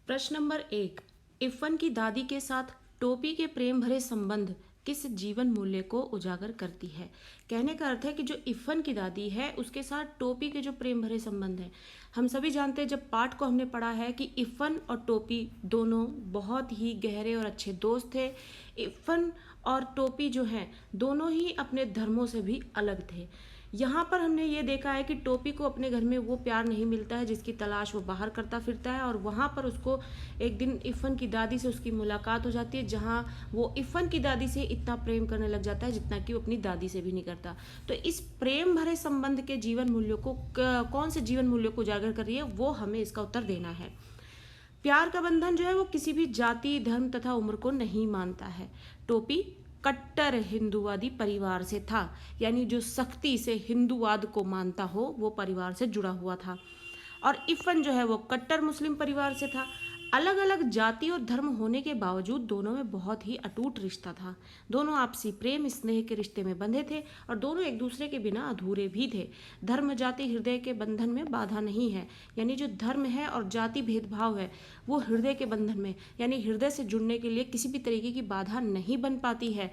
प्रश्न नंबर 1। इफ़न की दादी के साथ टोपी के प्रेम भरे संबंध किस जीवन मूल्य को उजागर करती है। कहने का अर्थ है कि जो इफ़न की दादी है उसके साथ टोपी के जो प्रेम भरे संबंध हैं, हम सभी जानते हैं, जब पाठ को हमने पढ़ा है कि इफ़न और टोपी दोनों बहुत ही गहरे और अच्छे दोस्त थे। इफ़न और टोपी जो हैं दोनों ही अपने धर्मों से भी अलग थे। यहाँ पर हमने ये देखा है कि टोपी को अपने घर में वो प्यार नहीं मिलता है जिसकी तलाश वो बाहर करता फिरता है, और वहाँ पर उसको एक दिन इफ़न की दादी से उसकी मुलाकात हो जाती है, जहाँ वो इफ़न की दादी से इतना प्रेम करने लग जाता है जितना कि वो अपनी दादी से भी नहीं करता। तो इस प्रेम भरे संबंध के जीवन मूल्यों को कौन से जीवन मूल्यों को उजागर कर रही है, वो हमें इसका उत्तर देना है। प्यार का बंधन जो है वो किसी भी जाति, धर्म तथा उम्र को नहीं मानता है। टोपी कट्टर हिंदूवादी परिवार से था, यानी जो सख्ती से हिंदूवाद को मानता हो वो परिवार से जुड़ा हुआ था। और इफ़न जो है वो कट्टर मुस्लिम परिवार से था। अलग अलग जाति और धर्म होने के बावजूद दोनों में बहुत ही अटूट रिश्ता था। दोनों आपसी प्रेम स्नेह के रिश्ते में बंधे थे और दोनों एक दूसरे के बिना अधूरे भी थे। धर्म जाति हृदय के बंधन में बाधा नहीं है, यानी जो धर्म है और जाति भेदभाव है वो हृदय के बंधन में, यानी हृदय से जुड़ने के लिए किसी भी तरीके की बाधा नहीं बन पाती है।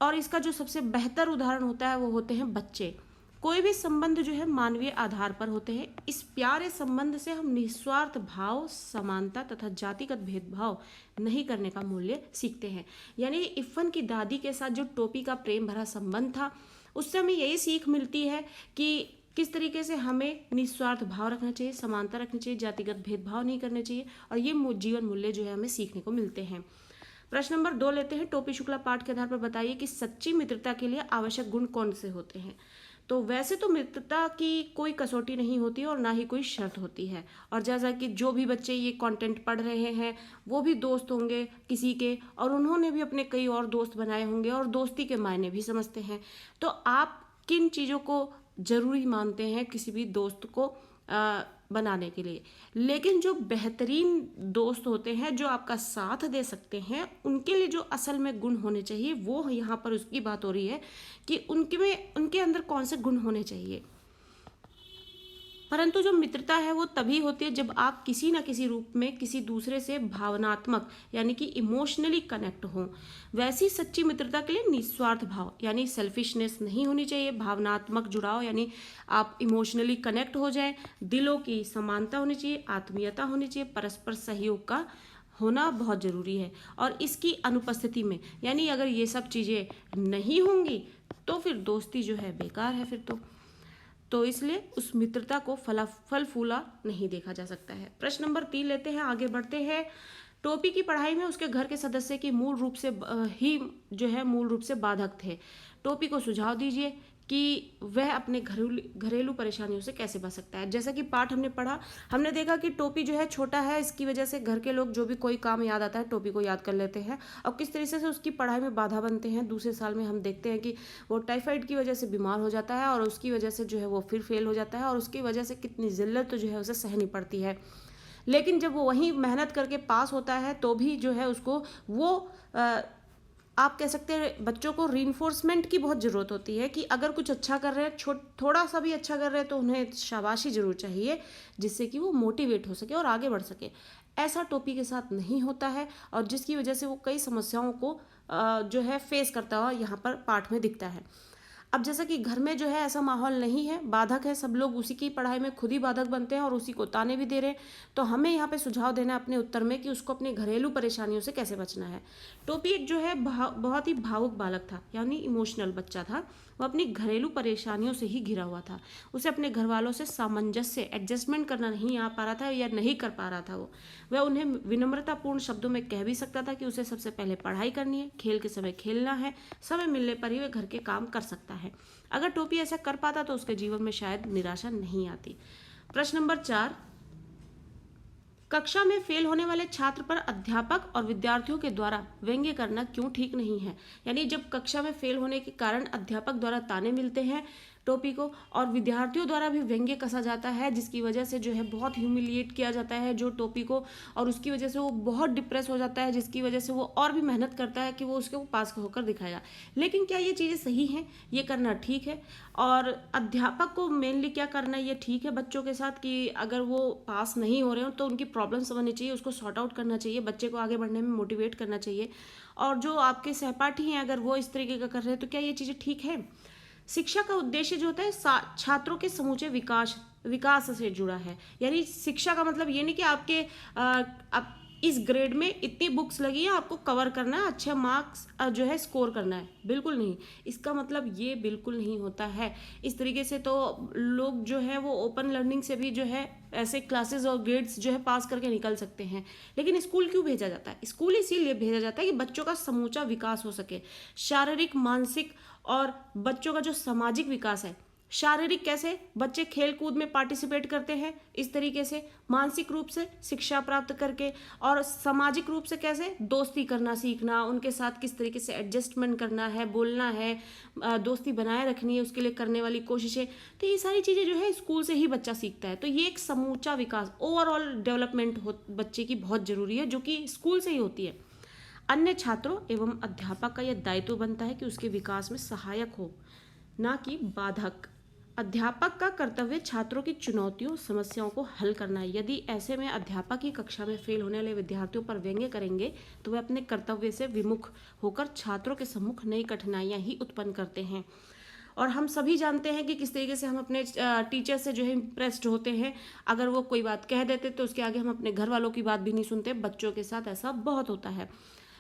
और इसका जो सबसे बेहतर उदाहरण होता है वो होते हैं बच्चे। कोई भी संबंध जो है मानवीय आधार पर होते हैं। इस प्यारे संबंध से हम निस्वार्थ भाव, समानता तथा जातिगत भेदभाव नहीं करने का मूल्य सीखते हैं। यानी इफ़न की दादी के साथ जो टोपी का प्रेम भरा संबंध था, उससे हमें यही सीख मिलती है कि किस तरीके से हमें निस्वार्थ भाव रखना चाहिए, समानता रखनी चाहिए, जातिगत भेदभाव नहीं करने चाहिए, और ये जीवन मूल्य जो है हमें सीखने को मिलते हैं। प्रश्न नंबर 2 लेते हैं। टोपी शुक्ला पाठ के आधार पर बताइए कि सच्ची मित्रता के लिए आवश्यक गुण कौन से होते हैं। तो वैसे तो मित्रता की कोई कसौटी नहीं होती और ना ही कोई शर्त होती है, और जैसा कि जो भी बच्चे ये कंटेंट पढ़ रहे हैं वो भी दोस्त होंगे किसी के, और उन्होंने भी अपने कई और दोस्त बनाए होंगे और दोस्ती के मायने भी समझते हैं। तो आप किन चीज़ों को ज़रूरी मानते हैं किसी भी दोस्त को बनाने के लिए? लेकिन जो बेहतरीन दोस्त होते हैं जो आपका साथ दे सकते हैं, उनके लिए जो असल में गुण होने चाहिए वो यहाँ पर उसकी बात हो रही है कि उनके अंदर कौन से गुण होने चाहिए। परंतु जो मित्रता है वो तभी होती है जब आप किसी न किसी रूप में किसी दूसरे से भावनात्मक यानी कि इमोशनली कनेक्ट हों। वैसी सच्ची मित्रता के लिए निस्वार्थ भाव यानी सेल्फिशनेस नहीं होनी चाहिए, भावनात्मक जुड़ाव यानी आप इमोशनली कनेक्ट हो जाएं, दिलों की समानता होनी चाहिए, आत्मीयता होनी चाहिए, परस्पर सहयोग का होना बहुत ज़रूरी है। और इसकी अनुपस्थिति में यानी अगर ये सब चीज़ें नहीं होंगी तो फिर दोस्ती जो है बेकार है फिर तो इसलिए उस मित्रता को फल फूला नहीं देखा जा सकता है। प्रश्न नंबर 3 लेते हैं, आगे बढ़ते हैं। टोपी की पढ़ाई में उसके घर के सदस्य की मूल रूप से बाधक थे। टोपी को सुझाव दीजिए कि वह अपने घरेलू परेशानियों से कैसे बच सकता है। जैसा कि पाठ हमने पढ़ा, हमने देखा कि टोपी जो है छोटा है, इसकी वजह से घर के लोग जो भी कोई काम याद आता है टोपी को याद कर लेते हैं, और किस तरीके से उसकी पढ़ाई में बाधा बनते हैं। दूसरे साल में हम देखते हैं कि वो टाइफाइड की वजह से बीमार हो जाता है और उसकी वजह से जो है वो फिर फेल हो जाता है, और उसकी वजह से कितनी ज़िल्लत जो है उसे सहनी पड़ती है। लेकिन जब वो वहीं मेहनत करके पास होता है तो भी जो है उसको वो आप कह सकते हैं बच्चों को रीइंफोर्समेंट की बहुत ज़रूरत होती है कि अगर कुछ अच्छा कर रहे हैं, थोड़ा सा भी अच्छा कर रहे हैं तो उन्हें शाबाशी ज़रूर चाहिए, जिससे कि वो मोटिवेट हो सके और आगे बढ़ सके। ऐसा टोपी के साथ नहीं होता है, और जिसकी वजह से वो कई समस्याओं को जो है फेस करता हुआ यहाँ पर पाठ में दिखता है। अब जैसा कि घर में जो है ऐसा माहौल नहीं है, बाधक है, सब लोग उसी की पढ़ाई में खुद ही बाधक बनते हैं और उसी को ताने भी दे रहे हैं, तो हमें यहाँ पे सुझाव देना है अपने उत्तर में कि उसको अपनी घरेलू परेशानियों से कैसे बचना है। टोपी एक जो है बहुत ही भावुक बालक था, यानी इमोशनल बच्चा था। वो अपनी घरेलू परेशानियों से ही घिरा हुआ था। उसे अपने घर वालों से सामंजस्य एडजस्टमेंट करना नहीं आ पा रहा था या नहीं कर पा रहा था। वह उन्हें विनम्रतापूर्ण शब्दों में कह भी सकता था कि उसे सबसे पहले पढ़ाई करनी है, खेल के समय खेलना है, समय मिलने पर ही वह घर के काम कर सकता है। अगर टोपी ऐसा कर पाता तो उसके जीवन में शायद निराशा नहीं आती। प्रश्न नंबर 4, कक्षा में फेल होने वाले छात्र पर अध्यापक और विद्यार्थियों के द्वारा व्यंग्य करना क्यों ठीक नहीं है। यानी जब कक्षा में फेल होने के कारण अध्यापक द्वारा ताने मिलते हैं, टोपी को, और विद्यार्थियों द्वारा भी व्यंग्य कसा जाता है, जिसकी वजह से जो है बहुत ह्यूमिलिएट किया जाता है जो टोपी को, और उसकी वजह से वो बहुत डिप्रेस हो जाता है, जिसकी वजह से वो और भी मेहनत करता है कि वो उसको पास होकर दिखाएगा। लेकिन क्या ये चीज़ें सही हैं? ये करना ठीक है। और अध्यापक को मेनली क्या करना ये ठीक है बच्चों के साथ, कि अगर वो पास नहीं हो रहे हो तो उनकी प्रॉब्लम समझनी चाहिए, उसको सॉर्ट आउट करना चाहिए, बच्चे को आगे बढ़ने में मोटिवेट करना चाहिए। और जो आपके सहपाठी हैं अगर वो इस तरीके का कर रहे हैं तो क्या ये चीज़ें ठीक है? शिक्षा का उद्देश्य जो होता है छात्रों के समूचे विकास से जुड़ा है। यानी शिक्षा का मतलब ये नहीं कि आपके आप इस ग्रेड में इतनी बुक्स लगी है, आपको कवर करना है, अच्छा मार्क्स जो है स्कोर करना है, बिल्कुल नहीं। इसका मतलब ये बिल्कुल नहीं होता है। इस तरीके से तो लोग जो है वो ओपन लर्निंग से भी जो है ऐसे क्लासेस और ग्रेड्स जो है पास करके निकल सकते हैं। लेकिन स्कूल क्यों भेजा जाता है? स्कूल इसीलिए भेजा जाता है कि बच्चों का समूचा विकास हो सके, शारीरिक, मानसिक और बच्चों का जो सामाजिक विकास है। शारीरिक कैसे? बच्चे खेल कूद में पार्टिसिपेट करते हैं इस तरीके से, मानसिक रूप से शिक्षा प्राप्त करके, और सामाजिक रूप से कैसे? दोस्ती करना सीखना, उनके साथ किस तरीके से एडजस्टमेंट करना है, बोलना है, दोस्ती बनाए रखनी है, उसके लिए करने वाली कोशिशें। तो ये सारी चीज़ें जो है स्कूल से ही बच्चा सीखता है। तो ये एक समूचा विकास, ओवरऑल डेवलपमेंट बच्चे की बहुत ज़रूरी है, जो कि स्कूल से ही होती है। अन्य छात्रों एवं अध्यापक का यह दायित्व बनता है कि उसके विकास में सहायक हो, ना कि बाधक। अध्यापक का कर्तव्य छात्रों की चुनौतियों, समस्याओं को हल करना है। यदि ऐसे में अध्यापक ही कक्षा में फेल होने वाले विद्यार्थियों पर व्यंग्य करेंगे तो वे अपने कर्तव्य से विमुख होकर छात्रों के सम्मुख नई कठिनाइयां ही उत्पन्न करते हैं। और हम सभी जानते हैं कि किस तरीके से हम अपने टीचर से जो है इम्प्रेस्ड होते हैं। अगर वो कोई बात कह देते तो उसके आगे हम अपने घर वालों की बात भी नहीं सुनते। बच्चों के साथ ऐसा बहुत होता है।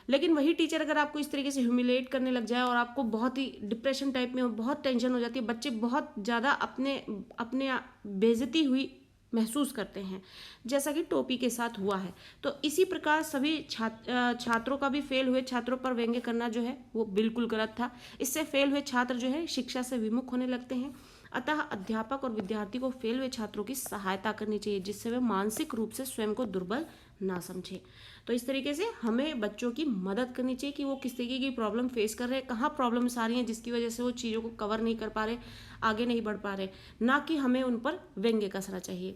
लेकिन वही टीचर अगर आपको इस तरीके से ह्यूमिलेट करने लग जाए और आपको बहुत ही डिप्रेशन टाइप में बहुत टेंशन हो जाती है, बच्चे बहुत ज़्यादा अपने अपने बेइज्जती हुई महसूस करते हैं, जैसा कि टोपी के साथ हुआ है। तो इसी प्रकार सभी छात्रों का भी फेल हुए छात्रों पर व्यंग्य करना जो है वो बिल्कुल गलत था। इससे फेल हुए छात्र जो है शिक्षा से विमुख होने लगते हैं। अतः अध्यापक और विद्यार्थी को फेल हुए छात्रों की सहायता करनी चाहिए, जिससे वे मानसिक रूप से स्वयं को दुर्बल ना समझे। तो इस तरीके से हमें बच्चों की मदद करनी चाहिए कि वो किस तरीके की प्रॉब्लम फेस कर रहे हैं, कहाँ प्रॉब्लम्स आ रही हैं जिसकी वजह से वो चीज़ों को कवर नहीं कर पा रहे, आगे नहीं बढ़ पा रहे, ना कि हमें उन पर व्यंग्य कसना चाहिए।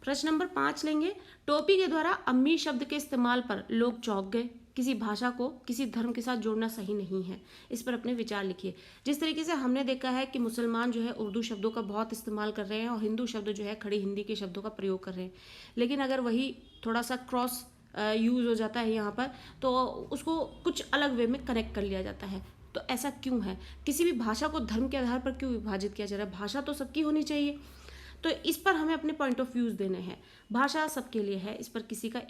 प्रश्न नंबर 5 लेंगे। टोपी के द्वारा अम्मी शब्द के इस्तेमाल पर लोग चौंक गए। किसी भाषा को किसी धर्म के साथ जोड़ना सही नहीं है। इस पर अपने विचार लिखिए। जिस तरीके से हमने देखा है कि मुसलमान जो है उर्दू शब्दों का बहुत इस्तेमाल कर रहे हैं और हिंदू शब्द जो है खड़ी हिंदी के शब्दों का प्रयोग कर रहे हैं, लेकिन अगर वही थोड़ा सा क्रॉस यूज़ हो जाता है यहाँ पर तो उसको कुछ अलग वे में कनेक्ट कर लिया जाता है। तो ऐसा क्यों है? किसी भी भाषा को धर्म के आधार पर क्यों विभाजित किया जा रहा है? भाषा तो सबकी होनी चाहिए। तो इस पर हमें अपने पॉइंट ऑफ व्यूज़ देने हैं। भाषा सबके लिए है, इस पर किसी का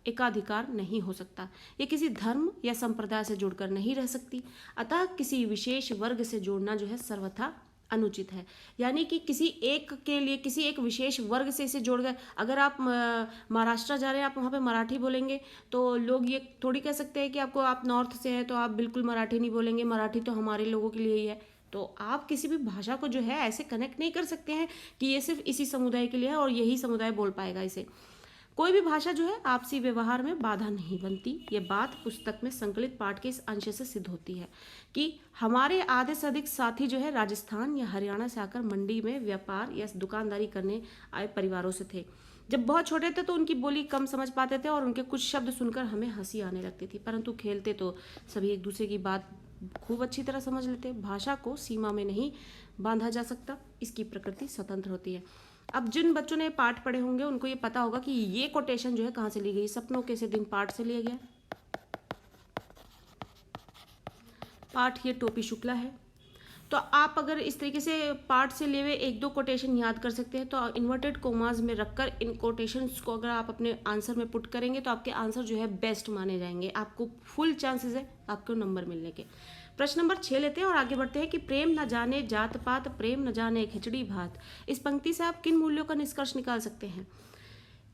एकाधिकार नहीं हो सकता। ये किसी धर्म या संप्रदाय से जुड़कर नहीं रह सकती। अतः किसी विशेष वर्ग से जोड़ना जो है सर्वथा अनुचित है। यानी कि किसी एक के लिए किसी एक विशेष वर्ग से इसे जोड़ गए। अगर आप महाराष्ट्र जा रहे हैं, आप वहाँ पे मराठी बोलेंगे तो लोग ये थोड़ी कह सकते हैं कि आपको, आप नॉर्थ से हैं तो आप बिल्कुल मराठी नहीं बोलेंगे, मराठी तो हमारे लोगों के लिए ही है। तो आप किसी भी भाषा को जो है ऐसे कनेक्ट नहीं कर सकते हैं कि ये सिर्फ इसी समुदाय के लिए है और यही समुदाय बोल पाएगा इसे। कोई भी भाषा जो है आपसी व्यवहार में बाधा नहीं बनती। ये बात पुस्तक में संकलित पाठ के इस अंश से सिद्ध होती है कि हमारे आधे से अधिक साथी जो है राजस्थान या हरियाणा से आकर मंडी में व्यापार या दुकानदारी करने आए परिवारों से थे। जब बहुत छोटे थे तो उनकी बोली कम समझ पाते थे और उनके कुछ शब्द सुनकर हमें हंसी आने लगती थी, परंतु खेलते तो सभी एक दूसरे की बात खूब अच्छी तरह समझ लेते। भाषा को सीमा में नहीं बांधा जा सकता, इसकी प्रकृति स्वतंत्र होती है। अब जिन बच्चों ने पाठ पढ़े होंगे उनको ये पता होगा कि ये कोटेशन जो है कहाँ से ली गई। सपनों के से दिन पाठ से लिया गया। पाठ ये टोपी शुक्ला है। तो आप अगर इस तरीके से पार्ट से लिए हुए एक दो कोटेशन याद कर सकते हैं तो इन्वर्टेड कोमास में रखकर इन कोटेशंस को अगर आप अपने आंसर में पुट करेंगे तो आपके आंसर जो है बेस्ट माने जाएंगे। आपको फुल चांसेस है आपको नंबर मिलने के। प्रश्न नंबर 6 लेते हैं और आगे बढ़ते हैं कि प्रेम न जाने जात पात, प्रेम न जाने खिचड़ी भात। इस पंक्ति से आप किन मूल्यों का निष्कर्ष निकाल सकते हैं?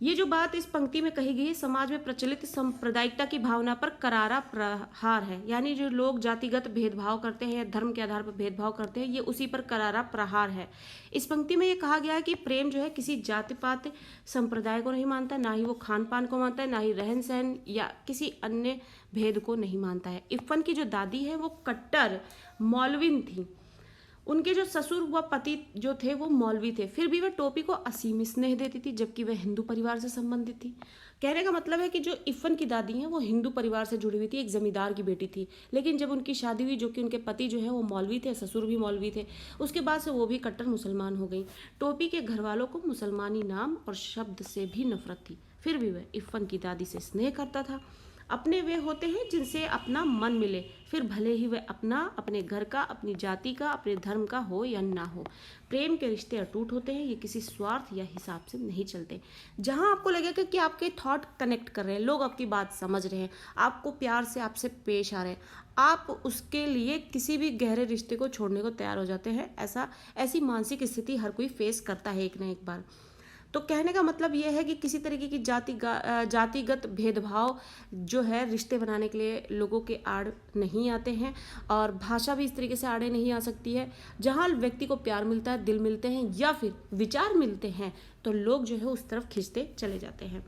ये जो बात इस पंक्ति में कही गई है समाज में प्रचलित सांप्रदायिकता की भावना पर करारा प्रहार है। यानी जो लोग जातिगत भेदभाव करते हैं या धर्म के आधार पर भेदभाव करते हैं, ये उसी पर करारा प्रहार है। इस पंक्ति में ये कहा गया है कि प्रेम जो है किसी जाति पात संप्रदाय को नहीं मानता, ना ही वो खान पान को मानता है, ना ही रहन सहन या किसी अन्य भेद को नहीं मानता है। इरफान की जो दादी है वो कट्टर मौलविन थी। उनके जो ससुर व पति जो थे वो मौलवी थे, फिर भी वह टोपी को असीम स्नेह देती थी, जबकि वह हिंदू परिवार से संबंधित थी। कहने का मतलब है कि जो इफ़न की दादी हैं वो हिंदू परिवार से जुड़ी हुई थी, एक जमींदार की बेटी थी, लेकिन जब उनकी शादी हुई, जो कि उनके पति जो है वो मौलवी थे, ससुर भी मौलवी थे, उसके बाद से वो भी कट्टर मुसलमान हो गई। टोपी के घर वालों को मुसलमानी नाम और शब्द से भी नफरत थी, फिर भी वह इफ़न की दादी से स्नेह करता था। अपने वे होते हैं जिनसे अपना मन मिले, फिर भले ही वह अपना, अपने घर का, अपनी जाति का, अपने धर्म का हो या ना हो। प्रेम के रिश्ते अटूट होते हैं, ये किसी स्वार्थ या हिसाब से नहीं चलते। जहां आपको लगेगा कि आपके थॉट कनेक्ट कर रहे हैं, लोग आपकी बात समझ रहे हैं, आपको प्यार से आपसे पेश आ रहे हैं, आप उसके लिए किसी भी गहरे रिश्ते को छोड़ने को तैयार हो जाते हैं। ऐसी मानसिक स्थिति हर कोई फेस करता है एक ना एक बार। तो कहने का मतलब ये है कि किसी तरीके की जातिगत भेदभाव जो है रिश्ते बनाने के लिए लोगों के आड़ नहीं आते हैं, और भाषा भी इस तरीके से आड़े नहीं आ सकती है। जहाँ व्यक्ति को प्यार मिलता है, दिल मिलते हैं या फिर विचार मिलते हैं, तो लोग जो है उस तरफ खींचते चले जाते हैं।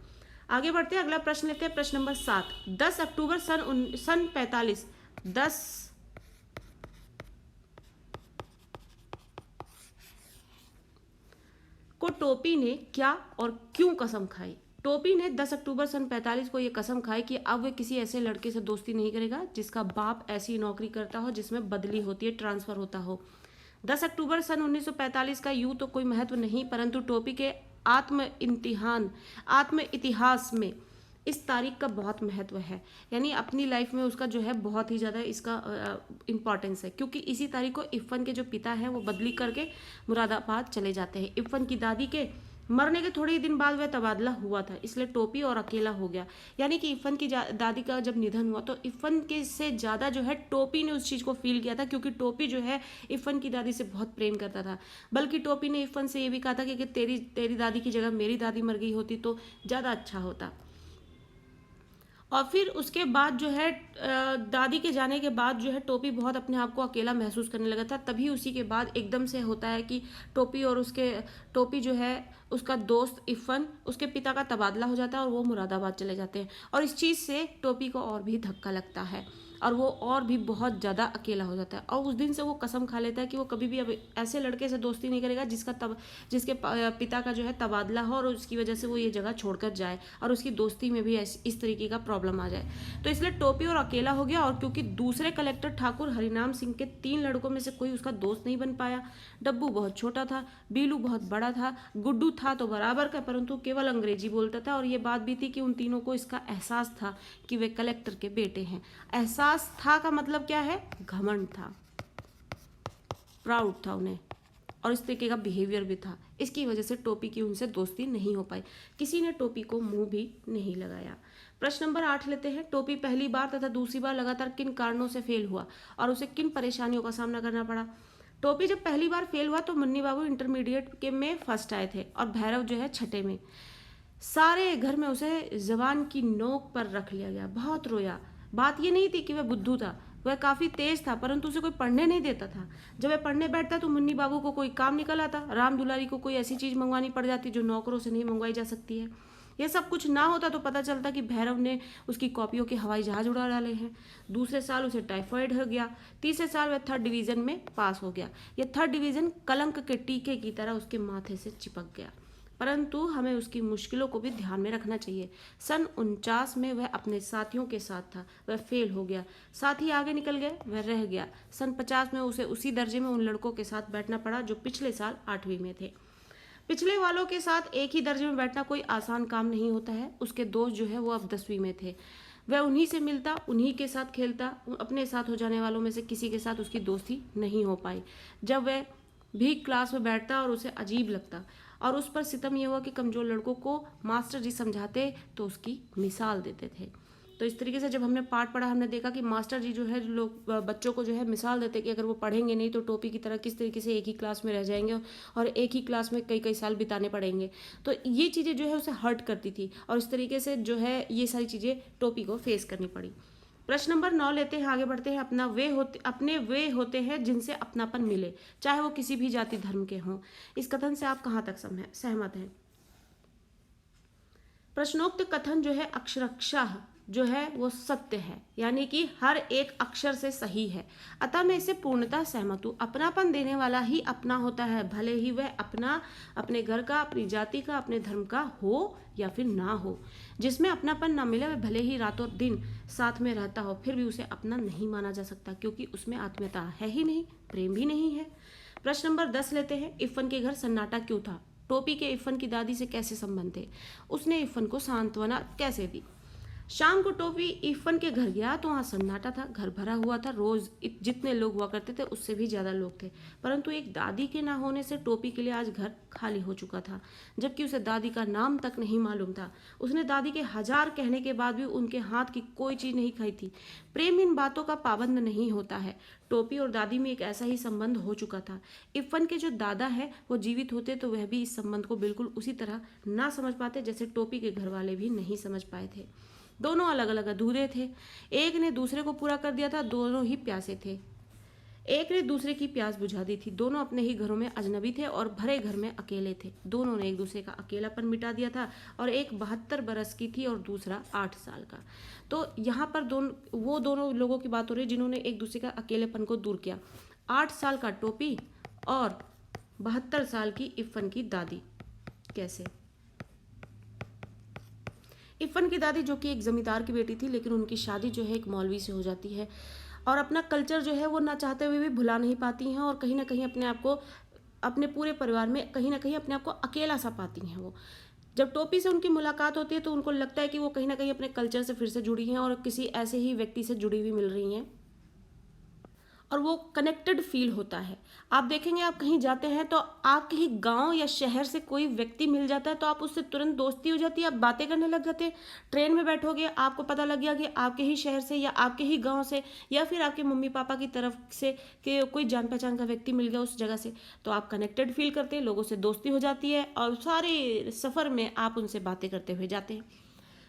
आगे बढ़ते हैं, अगला प्रश्न लेते हैं, प्रश्न नंबर 7। 10 अक्टूबर सन 45 10 को टोपी ने क्या और क्यों कसम खाई? टोपी ने 10 अक्टूबर सन 45 को यह कसम खाई कि अब वह किसी ऐसे लड़के से दोस्ती नहीं करेगा जिसका बाप ऐसी नौकरी करता हो जिसमें बदली होती है, ट्रांसफर होता हो। 10 अक्टूबर सन 1945 का यूं तो कोई महत्व नहीं, परंतु टोपी के आत्म इतिहास में इस तारीख का बहुत महत्व है। यानी अपनी लाइफ में उसका जो है बहुत ही ज़्यादा इसका इम्पॉर्टेंस है, क्योंकि इसी तारीख को इफ़न के जो पिता हैं वो बदली करके मुरादाबाद चले जाते हैं। इफ़न की दादी के मरने के थोड़े ही दिन बाद वह तबादला हुआ था, इसलिए टोपी और अकेला हो गया। यानी कि इफ़न की दादी का जब निधन हुआ तो इफ़न के से ज़्यादा जो है टोपी ने उस चीज़ को फील किया था, क्योंकि टोपी जो है इफ़न की दादी से बहुत प्रेम करता था। बल्कि टोपी ने इफ़न से ये भी कहा था कि तेरी दादी की जगह मेरी दादी मर गई होती तो ज़्यादा अच्छा होता। और फिर उसके बाद जो है दादी के जाने के बाद जो है टोपी बहुत अपने आप को अकेला महसूस करने लगा था। तभी उसी के बाद एकदम से होता है कि टोपी जो है उसका दोस्त इफ़न, उसके पिता का तबादला हो जाता है और वो मुरादाबाद चले जाते हैं, और इस चीज़ से टोपी को और भी धक्का लगता है और वो और भी बहुत ज़्यादा अकेला हो जाता है। और उस दिन से वो कसम खा लेता है कि वो कभी भी अब ऐसे लड़के से दोस्ती नहीं करेगा जिसके पिता का जो है तबादला हो और उसकी वजह से वो ये जगह छोड़कर जाए और उसकी दोस्ती में भी इस तरीके का प्रॉब्लम आ जाए। तो इसलिए टोपी और अकेला हो गया, और क्योंकि दूसरे कलेक्टर ठाकुर हरिनाम सिंह के 3 लड़कों में से कोई उसका दोस्त नहीं बन पाया। डब्बू बहुत छोटा था, बीलू बहुत बड़ा था, गुड्डू था तो बराबर का, परंतु केवल अंग्रेजी बोलता था, और ये बात भी थी कि उन तीनों को इसका एहसास था कि वे कलेक्टर के बेटे हैं। एहसास था का मतलब क्या है? घमंड था, प्राउड था उन्हें, और इस तरीके का बिहेवियर भी था। इसकी वजह से टोपी की उनसे दोस्ती नहीं हो पाई, किसी ने टोपी को मुंह भी नहीं लगाया। प्रश्न नंबर 8 लेते हैं। टोपी पहली बार तथा दूसरी बार लगातार किन कारणों से फेल हुआ और उसे किन परेशानियों का सामना करना पड़ा? टोपी जब पहली बार फेल हुआ तो मुन्नी बाबू इंटरमीडिएट के में फर्स्ट आए थे और भैरव जो है छठे में। सारे घर में उसे जबान की नोक पर रख लिया गया, बहुत रोया। बात ये नहीं थी कि वह बुद्धू था, वह काफ़ी तेज था, परंतु उसे कोई पढ़ने नहीं देता था। जब वह पढ़ने बैठता तो मुन्नी बाबू को कोई काम निकल आता, राम दुलारी को कोई ऐसी चीज़ मंगवानी पड़ जाती जो नौकरों से नहीं मंगवाई जा सकती है। यह सब कुछ ना होता तो पता चलता कि भैरव ने उसकी कॉपियों के हवाई जहाज उड़ा डाले हैं। दूसरे साल उसे टाइफाइड हो गया। तीसरे साल वह 3rd डिवीज़न में पास हो गया। यह 3rd डिवीज़न कलंक के टीके की तरह उसके माथे से चिपक गया, परंतु हमें उसकी मुश्किलों को भी ध्यान में रखना चाहिए। सन 49 में वह अपने साथियों के साथ था, वह फेल हो गया। साथी आगे निकल गए, वह रह गया। सन 50 में उसे उसी दर्जे में उन लड़कों के साथ बैठना पड़ा जो पिछले साल 8वीं में थे। पिछले वालों के साथ एक ही दर्जे में बैठना कोई आसान काम नहीं होता है। उसके दोस्त जो है वो अब 10वीं में थे। वह उन्हीं से मिलता, उन्हीं के साथ खेलता। अपने साथ हो जाने वालों में से किसी के साथ उसकी दोस्ती नहीं हो पाई। जब वह भी क्लास में बैठता और उसे अजीब लगता, और उस पर सितम ये हुआ कि कमज़ोर लड़कों को मास्टर जी समझाते तो उसकी मिसाल देते थे। तो इस तरीके से जब हमने पाठ पढ़ा, हमने देखा कि मास्टर जी जो है लोग बच्चों को जो है मिसाल देते कि अगर वो पढ़ेंगे नहीं तो टोपी की तरह किस तरीके से एक ही क्लास में रह जाएंगे और एक ही क्लास में कई कई साल बिताने पड़ेंगे। तो ये चीज़ें जो है उसे हर्ट करती थी, और इस तरीके से जो है ये सारी चीज़ें टोपी को फेस करनी पड़ी। प्रश्न नंबर 9 लेते हैं, आगे बढ़ते हैं। अपने वे होते हैं जिनसे अपनापन मिले, चाहे वो किसी भी जाति धर्म के हों। इस कथन से आप कहाँ तक सहमत हैं? प्रश्नोक्त कथन जो है अक्षरशः जो है वो सत्य है, यानी कि हर एक अक्षर से सही है। अतः मैं इससे पूर्णतः सहमत हूँ। अपनापन देने वाला ही अपना होता है, भले ही वह अपना अपने घर का, अपनी जाति का, अपने धर्म का हो या फिर ना हो। जिसमें अपनापन ना मिले, वह भले ही रातों दिन साथ में रहता हो, फिर भी उसे अपना नहीं माना जा सकता, क्योंकि उसमें आत्मीयता है ही नहीं, प्रेम भी नहीं है। प्रश्न नंबर 10 लेते हैं। इफ़न के घर सन्नाटा क्यों था? टोपी के इफ़न की दादी से कैसे संबंध थे? उसने इफ़न को सांत्वना कैसे दी? शाम को टोपी इफ़न के घर गया तो वहाँ सन्नाटा था, घर भरा हुआ था। रोज जितने लोग हुआ करते थे उससे भी ज़्यादा लोग थे, परंतु एक दादी के ना होने से टोपी के लिए आज घर खाली हो चुका था, जबकि उसे दादी का नाम तक नहीं मालूम था। उसने दादी के 1000 कहने के बाद भी उनके हाथ की कोई चीज़ नहीं खाई थी। प्रेम इन बातों का पाबंद नहीं होता है। टोपी और दादी में एक ऐसा ही संबंध हो चुका था। इफ़न के जो दादा है वो जीवित होते तो वह भी इस संबंध को बिल्कुल उसी तरह ना समझ पाते जैसे टोपी के घर वाले भी नहीं समझ पाए थे। दोनों अलग अलग अधूरे थे, एक ने दूसरे को पूरा कर दिया था, दोनों ही प्यासे थे। एक ने दूसरे की प्यास बुझा दी थी। दोनों अपने ही घरों में अजनबी थे और भरे घर में अकेले थे। दोनों ने एक दूसरे का अकेलापन मिटा दिया था, और एक 72 बरस की थी और दूसरा 8 साल का। तो यहाँ पर दोनों लोगों की बात हो रही है जिन्होंने एक दूसरे का अकेलेपन को दूर किया। 8 साल का टोपी और 72 साल की इफ़न की दादी। कैसे? इफ़न की दादी जो कि एक जमींदार की बेटी थी, लेकिन उनकी शादी जो है एक मौलवी से हो जाती है, और अपना कल्चर जो है वो ना चाहते हुए भी भुला नहीं पाती हैं, और कहीं ना कहीं अपने आप को, अपने पूरे परिवार में कहीं ना कहीं अपने आप को अकेला सा पाती हैं वो। जब टोपी से उनकी मुलाकात होती है तो उनको लगता है कि वो कहीं ना कहीं अपने कल्चर से फिर से जुड़ी हैं और किसी ऐसे ही व्यक्ति से जुड़ी हुई मिल रही हैं, और वो कनेक्टेड फील होता है। आप देखेंगे, आप कहीं जाते हैं तो आपके ही गांव या शहर से कोई व्यक्ति मिल जाता है तो आप उससे तुरंत दोस्ती हो जाती है, आप बातें करने लग जाते हैं। ट्रेन में बैठोगे, आपको पता लग गया कि आपके ही शहर से या आपके ही गांव से या फिर आपके मम्मी पापा की तरफ से कि कोई जान पहचान का व्यक्ति मिल गया उस जगह से, तो आप कनेक्टेड फील करते हैं, लोगों से दोस्ती हो जाती है और सारे सफ़र में आप उनसे बातें करते हुए जाते हैं।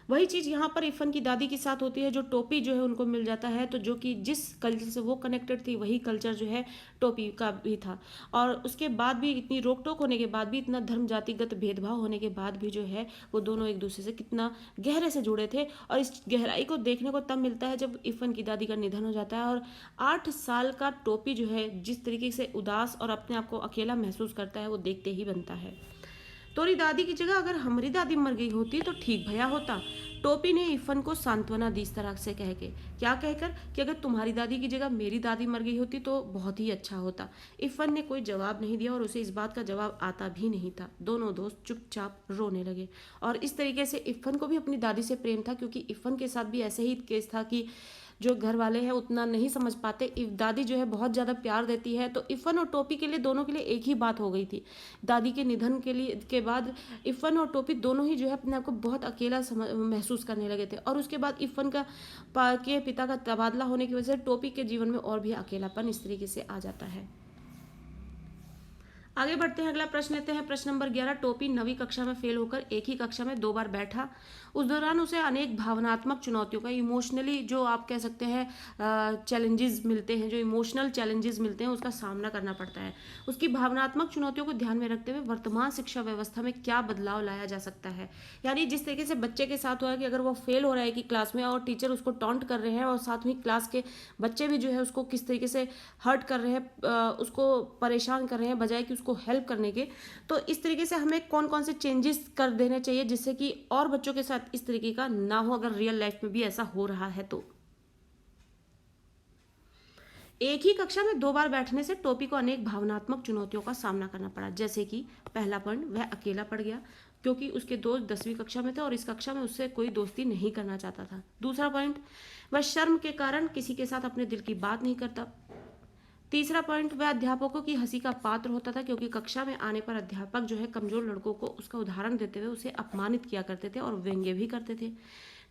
वही चीज़ यहाँ पर इफ़न की दादी के साथ होती है। जो टोपी जो है उनको मिल जाता है, तो जो कि जिस कल्चर से वो कनेक्टेड थी वही कल्चर जो है टोपी का भी था, और उसके बाद भी इतनी रोक टोक होने के बाद भी, इतना धर्म जातिगत भेदभाव होने के बाद भी जो है वो दोनों एक दूसरे से कितना गहरे से जुड़े थे। और इस गहराई को देखने को तब मिलता है जब इफ़न की दादी का निधन हो जाता है, और 8 साल का टोपी जो है जिस तरीके से उदास और अपने आप को अकेला महसूस करता है वो देखते ही बनता है। तोरी दादी की जगह अगर हमारी दादी मर गई होती तो ठीक भया होता। टोपी ने इफ़न को सांत्वना दी इस तरह से कह के, क्या कहकर कि अगर तुम्हारी दादी की जगह मेरी दादी मर गई होती तो बहुत ही अच्छा होता। इफ़न ने कोई जवाब नहीं दिया और उसे इस बात का जवाब आता भी नहीं था। दोनों दोस्त चुपचाप रोने लगे, और इस तरीके से इफ़न को भी अपनी दादी से प्रेम था, क्योंकि इफ़न के साथ भी ऐसे ही केस था कि जो घर वाले हैं उतना नहीं समझ पाते। दादी जो है बहुत ज़्यादा प्यार देती है, तो इफ़न और टोपी के लिए, दोनों के लिए एक ही बात हो गई थी। दादी के निधन के बाद इफ़न और टोपी दोनों ही जो है अपने आप को बहुत अकेला महसूस करने लगे थे, और उसके बाद इफ़न के पिता का तबादला होने की वजह से टोपी के जीवन में और भी अकेलापन इस तरीके से आ जाता है। आगे बढ़ते हैं, अगला प्रश्न लेते हैं। प्रश्न नंबर 11। टोपी 9वीं कक्षा में फेल होकर एक ही कक्षा में 2 बार बैठा। उस दौरान उसे अनेक भावनात्मक चुनौतियों का, इमोशनली जो आप कह सकते हैं चैलेंजेस मिलते हैं, जो इमोशनल चैलेंजेस मिलते हैं उसका सामना करना पड़ता है। उसकी भावनात्मक चुनौतियों को ध्यान में रखते हुए वर्तमान शिक्षा व्यवस्था में क्या बदलाव लाया जा सकता है। यानी जिस तरीके से बच्चे के साथ हुआ है कि अगर वो फेल हो रहा है कि क्लास में और टीचर उसको टॉन्ट कर रहे हैं, और साथ में क्लास के बच्चे भी जो है उसको किस तरीके से हर्ट कर रहे हैं, उसको परेशान कर रहे हैं बजाय कि उसको हेल्प करने के, तो इस तरीके से हमें कौन कौन से चेंजेस कर देने चाहिए जिससे कि और बच्चों के साथ इस तरीके का ना हो, अगर रियल लाइफ में भी ऐसा हो रहा है तो। एक ही कक्षा में 2 बार बैठने से टोपी को अनेक भावनात्मक चुनौतियों का सामना करना पड़ा। जैसे कि पहला पॉइंट, वह अकेला पड़ गया क्योंकि उसके दोस्त 10वीं कक्षा में थे और इस कक्षा में उससे कोई दोस्ती नहीं करना चाहता था। दूसरा पॉइंट, वह शर्म के कारण किसी के साथ अपने दिल की बात नहीं करता। तीसरा पॉइंट, वह अध्यापकों की हंसी का पात्र होता था क्योंकि कक्षा में आने पर अध्यापक जो है कमजोर लड़कों को उसका उदाहरण देते हुए उसे अपमानित किया करते थे और व्यंग्य भी करते थे।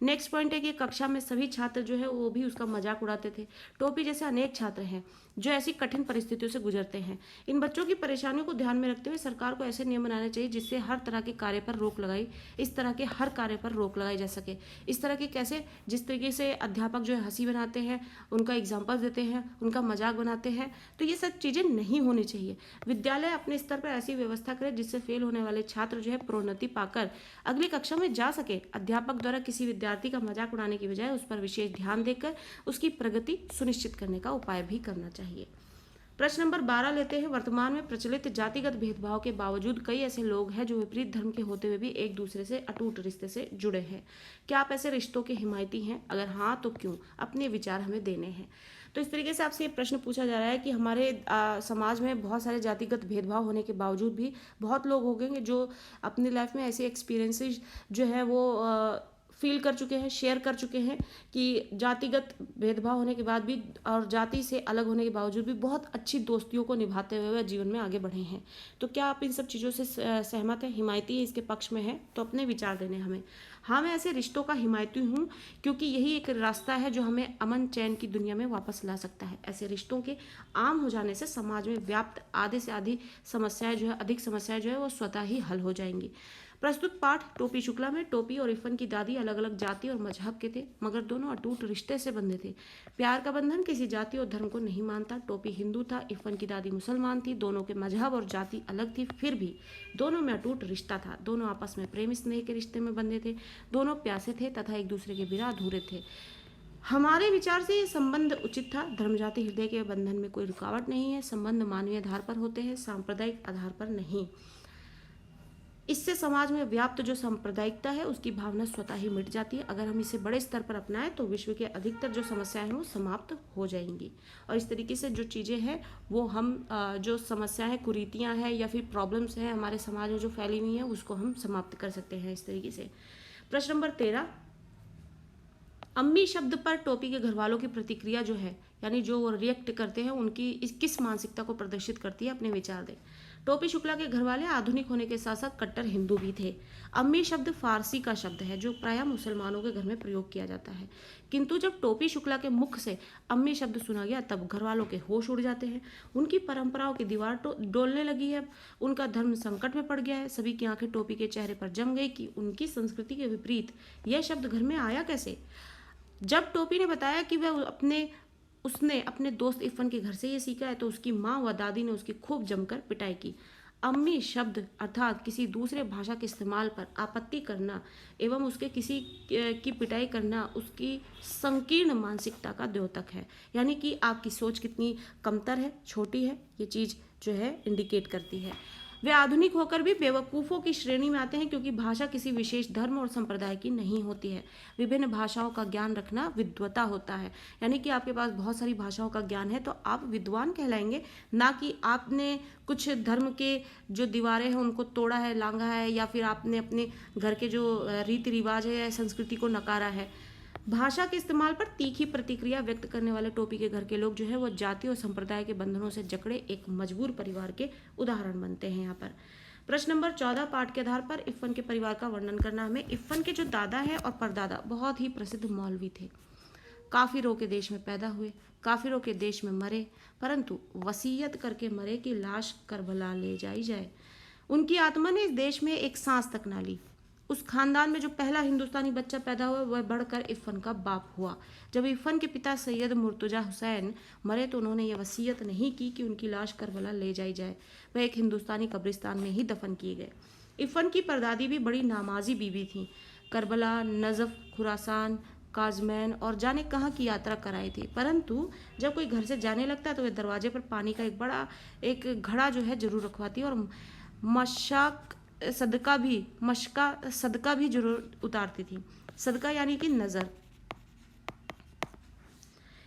नेक्स्ट पॉइंट है कि कक्षा में सभी छात्र जो है वो भी उसका मजाक उड़ाते थे। टोपी जैसे अनेक छात्र हैं जो ऐसी कठिन परिस्थितियों से गुजरते हैं। इन बच्चों की परेशानियों को ध्यान में रखते हुए सरकार को ऐसे नियम बनाने चाहिए जिससे हर तरह के कार्य पर रोक लगाई इस तरह के हर कार्य पर रोक लगाई जा सके। इस तरह के कैसे, जिस तरीके से अध्यापक जो है हंसी बनाते हैं, उनका एग्जाम्पल देते हैं, उनका मजाक बनाते हैं, तो ये सब चीज़ें नहीं होनी चाहिए। विद्यालय अपने स्तर पर ऐसी व्यवस्था करे जिससे फेल होने वाले छात्र जो है प्रोन्नति पाकर अगली कक्षा में जा सके। अध्यापक द्वारा किसी विद्यालय विद्यार्थी का मजाक उड़ाने की बजाय उस पर विशेष ध्यान देकर उसकी प्रगति सुनिश्चित करने का उपाय भी करना चाहिए। प्रश्न नंबर 12 लेते हैं। वर्तमान में प्रचलित जातिगत भेदभाव के बावजूद कई ऐसे लोग हैं जो विपरीत धर्म के होते हुए भी एक दूसरे से अटूट रिश्ते से जुड़े हैं। क्या आप ऐसे रिश्तों के हिमायती हैं? अगर हाँ तो क्यों? अपने विचार हमें देने हैं। तो इस तरीके से आपसे ये प्रश्न पूछा जा रहा है कि हमारे समाज में बहुत सारे जातिगत भेदभाव होने के बावजूद भी बहुत लोग होंगे जो अपनी लाइफ में ऐसे एक्सपीरियंसेस जो है वो फील कर चुके हैं, शेयर कर चुके हैं कि जातिगत भेदभाव होने के बाद भी और जाति से अलग होने के बावजूद भी बहुत अच्छी दोस्तियों को निभाते हुए वह जीवन में आगे बढ़े हैं। तो क्या आप इन सब चीज़ों से सहमत हैं, हिमायती हैं, इसके पक्ष में हैं? तो अपने विचार देने हमें। हाँ, मैं ऐसे रिश्तों का हिमायती हूँ क्योंकि यही एक रास्ता है जो हमें अमन चैन की दुनिया में वापस ला सकता है। ऐसे रिश्तों के आम हो जाने से समाज में व्याप्त आधे से अधिक समस्याएं जो है वो स्वतः ही हल हो जाएंगी। प्रस्तुत पाठ टोपी शुक्ला में टोपी और इफ़न की दादी अलग अलग जाति और मजहब के थे, मगर दोनों अटूट रिश्ते से बंधे थे। प्यार का बंधन किसी जाति और धर्म को नहीं मानता। टोपी हिंदू था, इफ़न की दादी मुसलमान थी। दोनों के मजहब और जाति अलग थी, फिर भी दोनों में अटूट रिश्ता था। दोनों आपस में प्रेम स्नेह के रिश्ते में बंधे थे। दोनों प्यासे थे तथा एक दूसरे के बिना अधूरे थे। हमारे विचार से ये संबंध उचित था। धर्म जाति हृदय के बंधन में कोई रुकावट नहीं है। संबंध मानवीय आधार पर होते हैं, सांप्रदायिक आधार पर नहीं। इससे समाज में व्याप्त जो सांप्रदायिकता है उसकी भावना स्वतः ही मिट जाती है। अगर हम इसे बड़े स्तर पर अपनाएं तो विश्व के अधिकतर जो समस्याएं हैं वो समाप्त हो जाएंगी। और इस तरीके से जो चीज़ें हैं वो हम जो समस्याएं, कुरीतियां हैं या फिर प्रॉब्लम्स हैं हमारे समाज में जो फैली हुई हैं उसको हम समाप्त कर सकते हैं इस तरीके से। प्रश्न नंबर 13, अम्मी शब्द पर टोपी के घर वालों की प्रतिक्रिया जो है, यानी जो वो रिएक्ट करते हैं, उनकी किस मानसिकता को प्रदर्शित करती है? अपने विचार दें। टोपी शुक्ला के घर वाले आधुनिक होने के साथ साथ कट्टर हिंदू भी थे। अम्मी शब्द फारसी का शब्द है जो प्रायः मुसलमानों के घर में प्रयोग किया जाता है, किंतु जब टोपी शुक्ला के मुख से अम्मी शब्द सुना गया तब घर वालों के होश उड़ जाते हैं। उनकी परंपराओं की दीवार डोलने लगी है। उनका धर्म संकट में पड़ गया है। सभी की आंखें टोपी के चेहरे पर जम गई कि उनकी संस्कृति के विपरीत यह शब्द घर में आया कैसे। जब टोपी ने बताया कि उसने अपने दोस्त इफ़न के घर से ये सीखा है तो उसकी माँ व दादी ने उसकी खूब जमकर पिटाई की। अम्मी शब्द अर्थात किसी दूसरे भाषा के इस्तेमाल पर आपत्ति करना एवं उसके किसी की पिटाई करना उसकी संकीर्ण मानसिकता का द्योतक है, यानी कि आपकी सोच कितनी कमतर है, छोटी है, ये चीज़ जो है इंडिकेट करती है। वे आधुनिक होकर भी बेवकूफ़ों की श्रेणी में आते हैं क्योंकि भाषा किसी विशेष धर्म और संप्रदाय की नहीं होती है। विभिन्न भाषाओं का ज्ञान रखना विद्वता होता है, यानी कि आपके पास बहुत सारी भाषाओं का ज्ञान है तो आप विद्वान कहलाएंगे, ना कि आपने कुछ धर्म के जो दीवारें हैं उनको तोड़ा है, लांघा है, या फिर आपने अपने घर के जो रीति रिवाज है या संस्कृति को नकारा है। भाषा के इस्तेमाल पर तीखी प्रतिक्रिया व्यक्त करने वाले टोपी के घर के लोग जो है वो जाति और संप्रदाय के बंधनों से जकड़े एक मजबूर परिवार के उदाहरण बनते हैं। यहाँ पर प्रश्न नंबर 14, पाठ के आधार पर इफ़न के परिवार का वर्णन करना हमें। इफ़न के जो दादा है और परदादा बहुत ही प्रसिद्ध मौलवी थे। काफिरों के देश में पैदा हुए, काफिरों के देश में मरे, परंतु वसीयत करके मरे कि लाश करबला ले जाई जाए। उनकी आत्मा ने इस देश में एक सांस तक ना ली। उस खानदान में जो पहला हिंदुस्तानी बच्चा पैदा हुआ वह बढ़कर इफ़न का बाप हुआ। जब इफ़न के पिता सैयद मुर्तजा हुसैन मरे तो उन्होंने ये वसीयत नहीं की कि उनकी लाश करबला ले जाई जाए, वह एक हिंदुस्तानी कब्रिस्तान में ही दफन किए गए। इफ़न की परदादी भी बड़ी नामाजी बीवी थी। करबला, नजफ, खुरासान, काजमैन और जाने कहाँ की यात्रा कराई थी, परंतु जब कोई घर से जाने लगता तो वह दरवाजे पर पानी का एक घड़ा जो है जरूर रखवाती और मशका सदका भी जरूर उतारती थी। सदका यानी कि नज़र।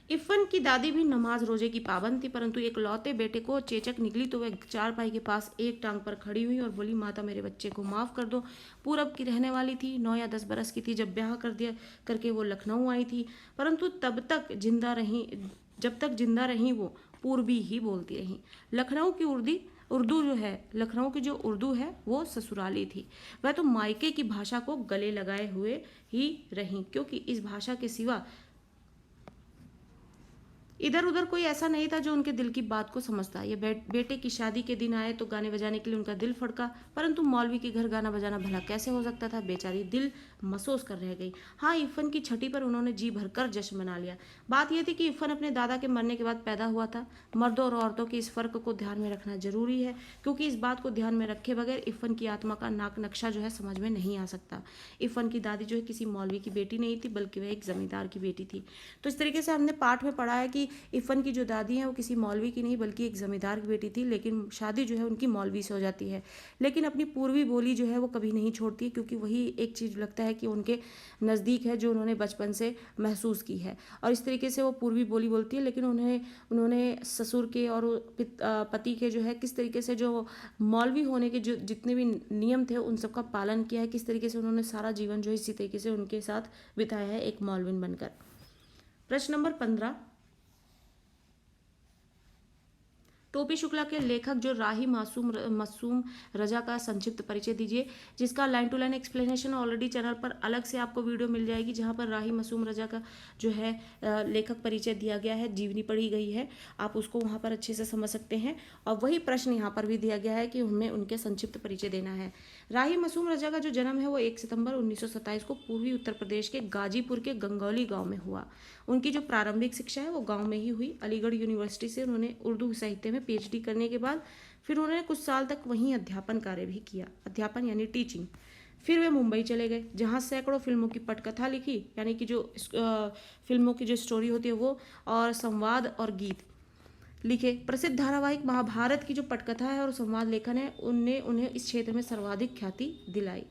इफ़न की दादी भी नमाज रोजे की पाबंद थी, परंतु एक लौते बेटे को चेचक निकली तो वह चारपाई के पास एक टांग पर खड़ी हुई और बोली, माता मेरे बच्चे को माफ़ कर दो। पूरब की रहने वाली थी, 9 या 10 बरस की थी जब ब्याह करके वो लखनऊ आई थी, परंतु जब तक जिंदा रही वो पूर्वी ही बोलती रही। लखनऊ की जो उर्दू है वो ससुराली थी। वह तो मायके की भाषा को गले लगाए हुए ही रही, क्योंकि इस इधर उधर कोई ऐसा नहीं था जो उनके दिल की बात को समझता। ये बेटे की शादी के दिन आए तो गाने बजाने के लिए उनका दिल फड़का, परंतु मौलवी के घर गाना बजाना भला कैसे हो सकता था। बेचारी दिल महसूस कर रह गई। हाँ, इरफान की छठी पर उन्होंने जी भरकर जश्न मना लिया। बात यह थी कि इरफान अपने दादा के मरने के बाद पैदा हुआ था। मर्दों और औरतों के इस फर्क को ध्यान में रखना जरूरी है, क्योंकि इस बात को ध्यान में रखे बगैर इरफान की आत्मा का नाक नक्शा जो है समझ में नहीं आ सकता। इरफान की दादी जो है किसी मौलवी की बेटी नहीं थी, बल्कि वह एक जमींदार की बेटी थी। तो इस तरीके से हमने पाठ में पढ़ा है कि इरफान की जो दादी है वो किसी मौलवी की नहीं बल्कि एक जमींदार की बेटी थी, लेकिन शादी जो है उनकी मौलवी से हो जाती है। लेकिन अपनी पूर्वी बोली जो है वो कभी नहीं छोड़ती, क्योंकि वही एक चीज़ लगता है कि उनके नज़दीक है जो उन्होंने बचपन से महसूस की है। और इस तरीके से वो पूर्वी बोली बोलती है, लेकिन उन्होंने ससुर के और पति के जो है किस तरीके से जो मौलवी होने के जो जितने भी नियम थे उन सब का पालन किया है, किस तरीके से उन्होंने सारा जीवन जो है इसी तरीके से उनके साथ बिताया है एक मौलविन बनकर। प्रश्न नंबर 15, टोपी शुक्ला के लेखक जो राही मासूम रजा का संक्षिप्त परिचय दीजिए, जिसका line to line explanation already channel पर अलग से आपको वीडियो मिल जाएगी, जहां पर राही मासूम रजा का जो है लेखक परिचय दिया गया है, जीवनी पढ़ी गई है, आप उसको वहां पर अच्छे से समझ सकते हैं। और वही प्रश्न यहाँ पर भी दिया गया है कि हमें उनके संक्षिप्त परिचय देना है। राही मासूम रजा का जो जन्म है वो 1 सितंबर 1927 को पूर्वी उत्तर प्रदेश के गाजीपुर के गंगौली गाँव में हुआ। उनकी जो प्रारंभिक शिक्षा है वो गांव में ही हुई। अलीगढ़ यूनिवर्सिटी से उन्होंने उर्दू साहित्य में पीएचडी करने के बाद फिर उन्होंने कुछ साल तक वहीं अध्यापन कार्य भी किया, अध्यापन यानी टीचिंग। फिर वे मुंबई चले गए, जहां सैकड़ों फिल्मों की पटकथा लिखी, यानी कि जो फिल्मों की जो स्टोरी होती है वो, और संवाद और गीत लिखे। प्रसिद्ध धारावाहिक महाभारत की जो पटकथा है और संवाद लेखन है उन्हें इस क्षेत्र में सर्वाधिक ख्याति दिलाई।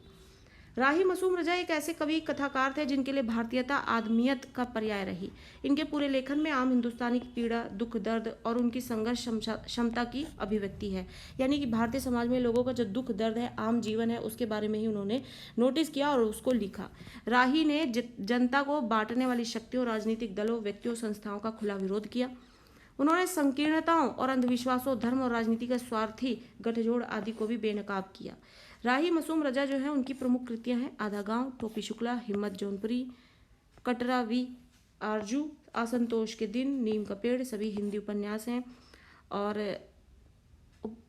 राही मासूम रजा एक ऐसे कवि कथाकार थे जिनके लिए भारतीयता आदमियत का पर्याय रही। इनके पूरे लेखन में आम हिंदुस्तानी की पीड़ा, दुख, दर्द और उनकी संघर्ष क्षमता की अभिव्यक्ति है। यानी कि भारतीय समाज में लोगों का जो दुख दर्द है, आम जीवन है, उसके बारे में ही उन्होंने नोटिस किया और उसको लिखा। राही ने जनता को बांटने वाली शक्तियों, राजनीतिक दलों, व्यक्तियों, संस्थाओं का खुला विरोध किया। उन्होंने संकीर्णताओं और अंधविश्वासों, धर्म और राजनीति का स्वार्थी गठजोड़ आदि को भी बेनकाब किया। राही मासूम रजा जो है उनकी प्रमुख कृतियां हैं आधा गांव, टोपी शुक्ला, हिम्मत जौनपुरी, कटरा वी आरजू, असंतोष के दिन, नीम का पेड़, सभी हिंदी उपन्यास हैं। और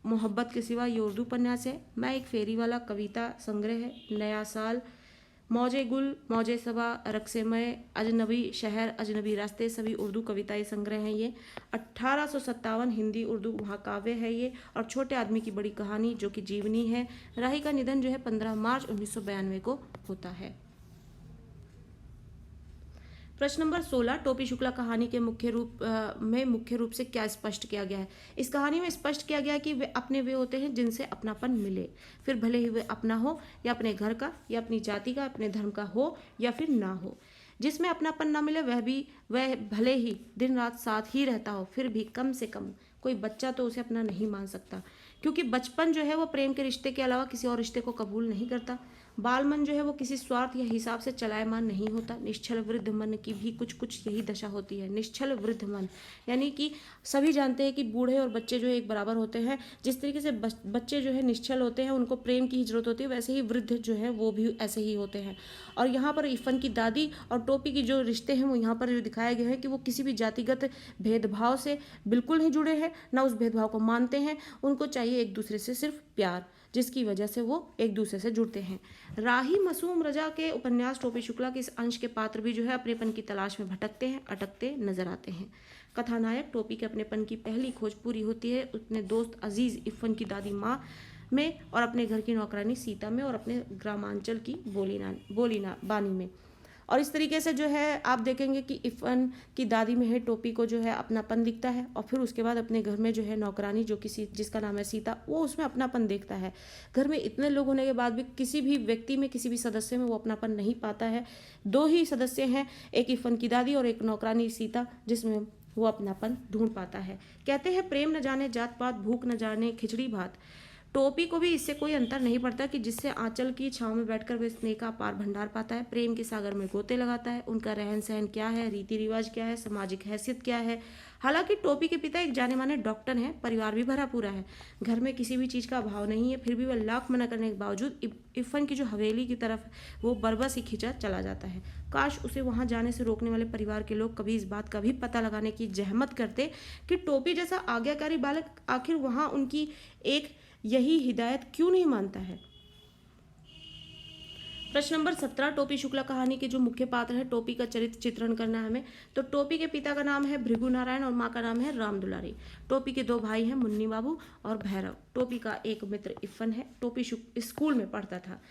मोहब्बत के सिवा ये उर्दू उपन्यास है। मैं एक फेरी वाला कविता संग्रह है। नया साल, मौजे गुल, मौजे सबा, रक्सेमय, अजनबी शहर, अजनबी रास्ते, सभी उर्दू कविताएं संग्रह हैं ये। 1857 हिंदी उर्दू महाकाव्य है ये। और छोटे आदमी की बड़ी कहानी जो कि जीवनी है। राही का निधन जो है 15 मार्च 1992 को होता है। प्रश्न नंबर 16, टोपी शुक्ला कहानी के मुख्य रूप से क्या स्पष्ट किया गया है। इस कहानी में स्पष्ट किया गया है कि वे होते हैं जिनसे अपनापन मिले, फिर भले ही वे अपना हो या अपने घर का या अपनी जाति का, अपने धर्म का हो या फिर ना हो। जिसमें अपनापन ना मिले वह भले ही दिन रात साथ ही रहता हो, फिर भी कम से कम कोई बच्चा तो उसे अपना नहीं मान सकता, क्योंकि बचपन जो है वो प्रेम के रिश्ते के अलावा किसी और रिश्ते को कबूल नहीं करता। बाल मन जो है वो किसी स्वार्थ या हिसाब से चलायमान नहीं होता। निश्चल वृद्ध मन की भी कुछ यही दशा होती है। निश्चल वृद्ध मन यानी कि सभी जानते हैं कि बूढ़े और बच्चे जो है एक बराबर होते हैं। जिस तरीके से बच्चे जो है निश्चल होते हैं, उनको प्रेम की जरूरत होती है, वैसे ही वृद्ध जो है वो भी ऐसे ही होते हैं। और यहाँ पर इरफान की दादी और टोपी की जो रिश्ते हैं वो यहाँ पर जो दिखाए गए हैं कि वो किसी भी जातिगत भेदभाव से बिल्कुल नहीं जुड़े हैं, ना उस भेदभाव को मानते हैं। उनको चाहिए एक दूसरे से सिर्फ प्यार, जिसकी वजह से वो एक दूसरे से जुड़ते हैं। राही मासूम रजा के उपन्यास टोपी शुक्ला के इस अंश के पात्र भी जो है अपनेपन की तलाश में भटकते हैं, अटकते नजर आते हैं। कथानायक टोपी के अपनेपन की पहली खोज पूरी होती है अपने दोस्त अजीज इरफान की दादी माँ में, और अपने घर की नौकरानी सीता में, और अपने ग्रामांचल की बानी में। और इस तरीके से जो है आप देखेंगे कि इरफान की दादी में है टोपी को जो है अपनापन दिखता है, और फिर उसके बाद अपने घर में जो है नौकरानी जो जिसका नाम है सीता, वो उसमें अपनापन देखता है। घर में इतने लोग होने के बाद भी किसी भी व्यक्ति में, किसी भी सदस्य में वो अपनापन नहीं पाता है। 2 ही सदस्य हैं, एक इरफान की दादी और एक नौकरानी सीता, जिसमें वो अपनापन ढूंढ पाता है। कहते हैं प्रेम न जाने जात पात, भूख न जाने खिचड़ी भात। टोपी को भी इससे कोई अंतर नहीं पड़ता कि जिससे आंचल की छांव में बैठकर वह स्नेह का अपार भंडार पाता है, प्रेम के सागर में गोते लगाता है। उनका रहन सहन क्या है, रीति रिवाज क्या है, सामाजिक हैसियत क्या है। हालांकि टोपी के पिता एक जाने माने डॉक्टर हैं, परिवार भी भरा पूरा है, घर में किसी भी चीज़ का अभाव नहीं है, फिर भी वह लाख मना करने के बावजूद इरफान की जो हवेली की तरफ वो बरबस ही खिंचा चला जाता है। काश उसे वहां जाने से रोकने वाले परिवार के लोग कभी इस बात का भी पता लगाने की जहमत करते कि टोपी जैसा आज्ञाकारी बालक आखिर वहां उनकी एक यही हिदायत क्यों नहीं मानता है। प्रश्न नंबर 17, टोपी शुक्ला कहानी के जो मुख्य पात्र है टोपी का चरित्र चित्रण करना है हमें। तो टोपी के पिता का नाम है भृगु नारायण और माँ का नाम है राम दुलारी। टोपी के दो भाई हैं, मुन्नी बाबू और भैरव। टोपी का एक मित्र इफ़न है। टोपी स्कूल में पढ़ता था।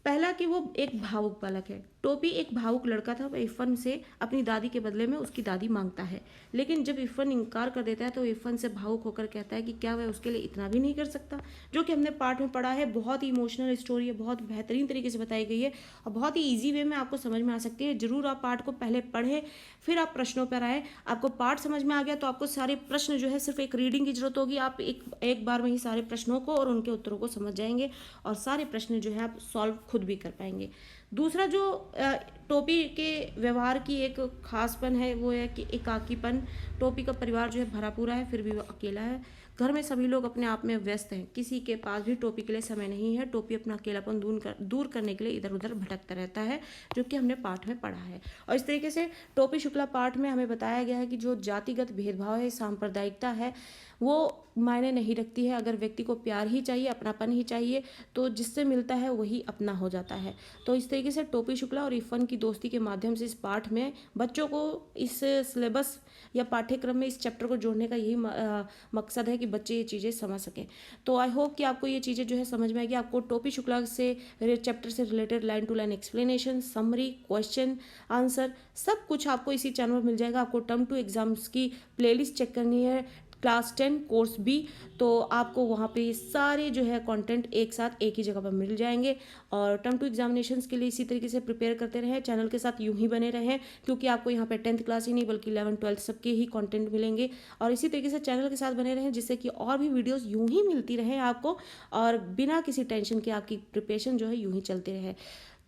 पहला कि वो एक भावुक बालक है। टोपी एक भावुक लड़का था। वह इरफान से अपनी दादी के बदले में उसकी दादी मांगता है, लेकिन जब इरफान इनकार कर देता है तो इरफान से भावुक होकर कहता है कि क्या वह उसके लिए इतना भी नहीं कर सकता, जो कि हमने पाठ में पढ़ा है। बहुत ही इमोशनल स्टोरी है, बहुत बेहतरीन तरीके से बताई गई है और बहुत ही ईजी वे में आपको समझ में आ सकती है। जरूर आप पाठ को पहले पढ़ें, फिर आप प्रश्नों पर आए। आपको पाठ समझ में आ गया तो आपको सारे प्रश्न जो है सिर्फ एक रीडिंग की जरूरत होगी। आप एक बार में ही सारे प्रश्नों को और उनके उत्तरों को समझ जाएंगे और सारे प्रश्न जो है आप सॉल्व खुद भी कर पाएंगे। दूसरा जो टोपी के व्यवहार की एक खासपन है वो है कि एकाकीपन। टोपी का परिवार जो है भरा पूरा है, फिर भी वो अकेला है। घर में सभी लोग अपने आप में व्यस्त हैं, किसी के पास भी टोपी के लिए समय नहीं है। टोपी अपना अकेलापन दूर करने के लिए इधर उधर भटकता रहता है, जो कि हमने पाठ में पढ़ा है। और इस तरीके से टोपी शुक्ला पाठ में हमें बताया गया है कि जो जातिगत भेदभाव है, सांप्रदायिकता है, वो मायने नहीं रखती है। अगर व्यक्ति को प्यार ही चाहिए, अपनापन ही चाहिए, तो जिससे मिलता है वही अपना हो जाता है। तो इस तरीके से टोपी शुक्ला और इरफान की दोस्ती के माध्यम से इस पाठ में बच्चों को इस सिलेबस या पाठ्यक्रम में इस चैप्टर को जोड़ने का यही मकसद है कि बच्चे ये चीज़ें समझ सकें। तो आई होप कि आपको ये चीज़ें जो है समझ में आएगी। आपको टोपी शुक्ला से चैप्टर से related line to line explanation, summary, question answer सब कुछ आपको इसी चैनल पर मिल जाएगा। आपको टर्म टू एग्जाम्स की प्लेलिस्ट चेक करनी है, क्लास 10 कोर्स भी, तो आपको वहाँ पे सारे जो है कंटेंट एक साथ एक ही जगह पर मिल जाएंगे। और टर्म टू एग्जामिनेशंस के लिए इसी तरीके से प्रिपेयर करते रहें, चैनल के साथ यूं ही बने रहें, क्योंकि आपको यहाँ पे 10th क्लास ही नहीं बल्कि 11th 12th सबके ही कंटेंट मिलेंगे। और इसी तरीके से चैनल के साथ बने रहें, जिससे कि और भी वीडियोज़ यूं ही मिलती रहें आपको और बिना किसी टेंशन के आपकी प्रिपरेशन जो है यूं ही चलती रहे।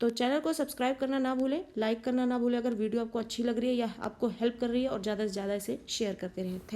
तो चैनल को सब्सक्राइब करना ना भूलें, लाइक करना ना भूलें अगर वीडियो आपको अच्छी लग रही है या आपको हेल्प कर रही है, और ज़्यादा से ज़्यादा इसे शेयर करते रहें। थैंक